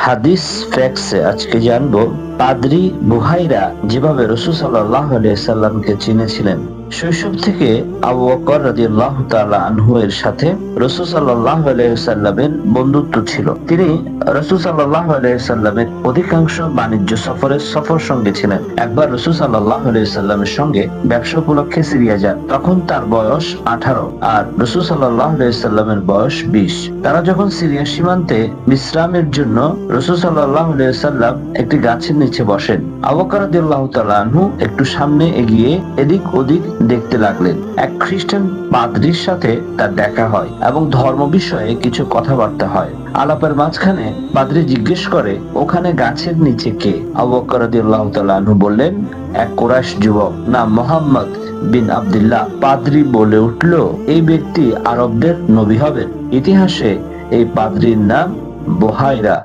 হাদিস ফ্যাক্টসে আজকে জানবো পাদ্রী বুহাইরা যেভাবে রাসূল সাল্লাল্লাহু আলাইহি সাল্লামকে চিনেছিলেন। শৈশব থেকে আবু বকর রাদিয়াল্লাহু তাআলা আনহু এর সাথে রাসূল সাল্লাল্লাহু আলাইহি সাল্লামের বন্ধুত্ব ছিল। তিনি রাসূল সাল্লাল্লাহু আলাইহি সাল্লামের অধিকাংশ বাণিজ্য সফর সঙ্গে ছিলেন। একবার রাসূল সাল্লাল্লাহু আলাইহি সাল্লামের সঙ্গে ব্যবসা উপলক্ষে সিরিয়া যান। তখন তার বয়স 18 আর রাসূল সাল্লাল্লাহু আলাইহি সাল্লামের বয়স 20। তারা যখন সিরিয়া সীমান্তে বিশ্রামের জন্য রাসূল সাল্লাল্লাহু আলাইহি সাল্লাম একটি গাছের নিচে বসেন। আবু বকর রাদিয়াল্লাহু তাআলা আনহু একটু সামনে এগিয়ে এদিক ওদিক দেখতে লাগলেন। এক খ্রিস্টান পাদ্রীর সাথে তার দেখা হয় এবং ধর্ম বিষয়ে কিছু কথাবার্তা হয়। আলাপের মাঝখানে পাদ্রী জিজ্ঞেস করে, ওখানে গাছের নিচে কে? আবু বকর রাদিয়াল্লাহু তাআলা আনহু বললেন, এক কুরাইশ যুবক নাম মুহাম্মদ বিন আব্দুল্লাহ। পাদ্রী বলে উঠল, এই ব্যক্তি আরবদের নবী হবেন। ইতিহাসে এই পাদ্রীর নাম বুহাইরা।